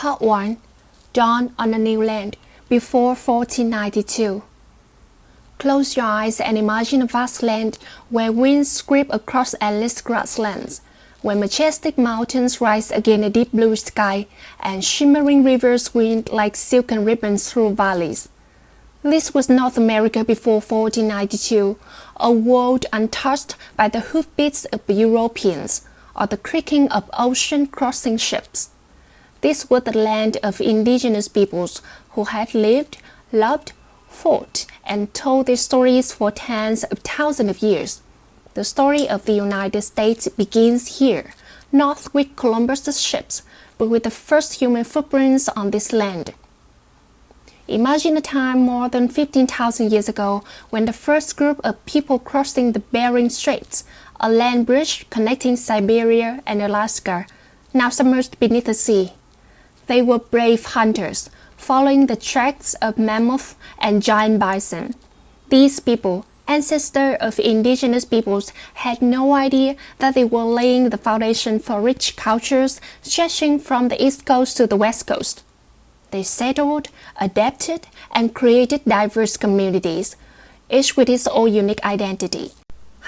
Part 1. Dawn on a New Land before 1492. Close your eyes and imagine a vast land where winds scrape across endless grasslands, where majestic mountains rise against a deep blue sky and shimmering rivers wind like silken ribbons through valleys. This was North America before 1492, a world untouched by the hoofbeats of Europeans or the creaking of ocean-crossing ships. This was the land of indigenous peoples who had lived, loved, fought, and told their stories for tens of thousands of years. The story of the United States begins here, not with Columbus's ships, but with the first human footprints on this land. Imagine a time more than 15,000 years ago when the first group of people crossing the Bering Straits, a land bridge connecting Siberia and Alaska, now submerged beneath the sea. They were brave hunters, following the tracks of mammoth and giant bison. These people, ancestors of indigenous peoples, had no idea that they were laying the foundation for rich cultures stretching from the East Coast to the West Coast. They settled, adapted, and created diverse communities, each with its own unique identity,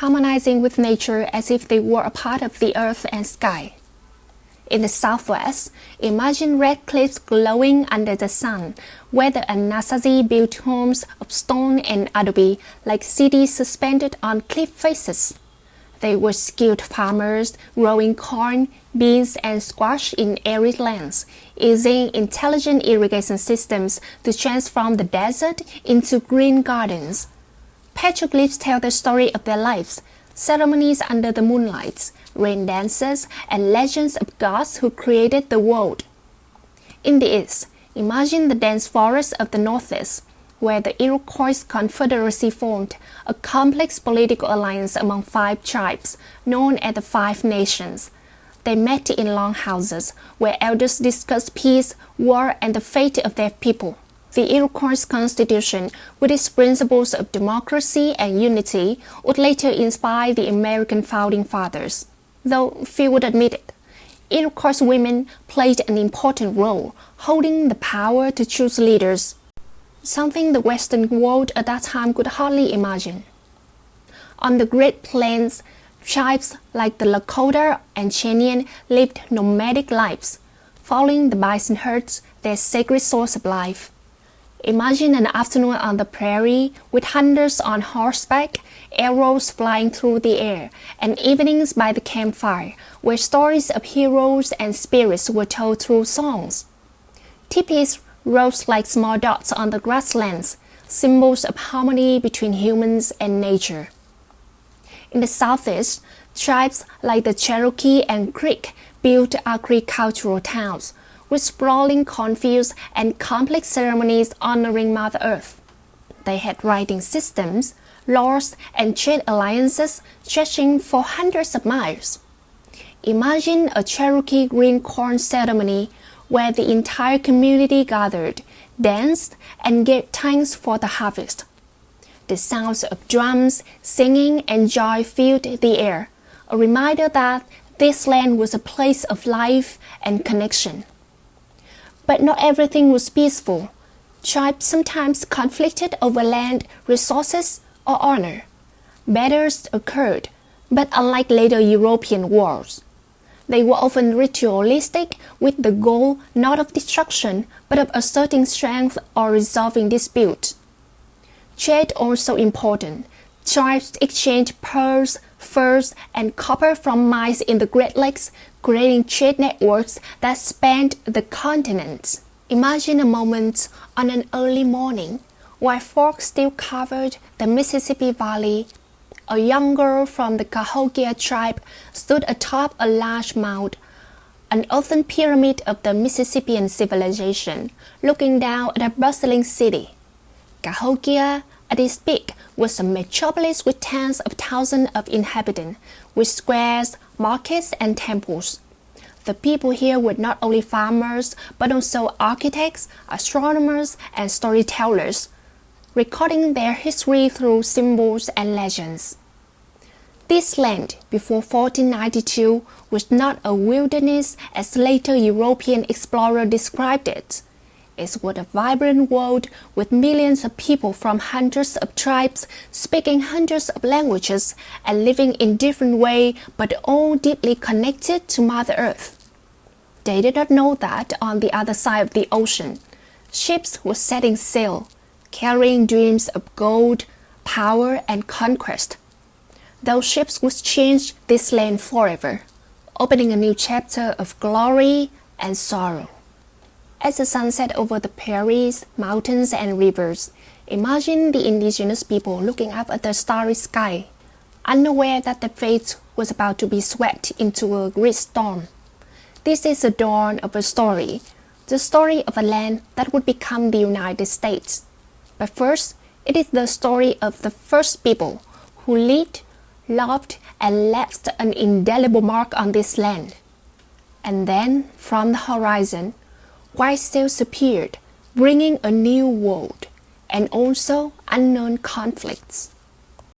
harmonizing with nature as if they were a part of the earth and sky. In the southwest, imagine red cliffs glowing under the sun, where the Anasazi built homes of stone and adobe like cities suspended on cliff faces. They were skilled farmers, growing corn, beans, and squash in arid lands, using intelligent irrigation systems to transform the desert into green gardens. Petroglyphs tell the story of their lives, ceremonies under the moonlight, rain dances, and legends of gods who created the world. In the east, imagine the dense forests of the northeast, where the Iroquois Confederacy formed, a complex political alliance among 5 tribes, known as the Five Nations. They met in long houses, where elders discussed peace, war, and the fate of their people. The Iroquois Constitution, with its principles of democracy and unity, would later inspire the American founding fathers. Though few would admit it, Iroquois women played an important role, holding the power to choose leaders, something the Western world at that time could hardly imagine. On the Great Plains, tribes like the Lakota and Cherokee lived nomadic lives, following the bison herds, their sacred source of life. Imagine an afternoon on the prairie with hunters on horseback, arrows flying through the air, and evenings by the campfire, where stories of heroes and spirits were told through songs. Teepees rose like small dots on the grasslands, symbols of harmony between humans and nature. In the southeast, tribes like the Cherokee and Creek built agricultural towns, with sprawling cornfields and complex ceremonies honoring Mother Earth. They had writing systems, laws, and trade alliances stretching for hundreds of miles. Imagine a Cherokee green corn ceremony where the entire community gathered, danced, and gave thanks for the harvest. The sounds of drums, singing, and joy filled the air, a reminder that this land was a place of life and connection. But not everything was peaceful. Tribes sometimes conflicted over land, resources, or honor. Battles occurred, but unlike later European wars, they were often ritualistic with the goal not of destruction, but of asserting strength or resolving disputes. Trade also important. Tribes exchanged pearls, furs, and copper from mines in the Great Lakes, creating trade networks that spanned the continent. Imagine a moment on an early morning, while fog still covered the Mississippi Valley. A young girl from the Cahokia tribe stood atop a large mound, an earthen pyramid of the Mississippian civilization, looking down at a bustling city. Cahokia, at its peak, was a metropolis with tens of thousands of inhabitants, with squares, markets, and temples. The people here were not only farmers, but also architects, astronomers, and storytellers, recording their history through symbols and legends. This land, before 1492, was not a wilderness as later European explorer described it. It was a vibrant world with millions of people from hundreds of tribes speaking hundreds of languages and living in different ways, but all deeply connected to Mother Earth. They did not know that on the other side of the ocean, ships were setting sail, carrying dreams of gold, power, and conquest. Those ships would change this land forever, opening a new chapter of glory and sorrow. As the sun set over the prairies, mountains, and rivers, imagine the indigenous people looking up at the starry sky, unaware that their fate was about to be swept into a great storm. This is the dawn of a story, the story of a land that would become the United States. But first, it is the story of the first people who lived, loved, and left an indelible mark on this land. And then, from the horizon, white sails appeared, bringing a new world, and also unknown conflicts.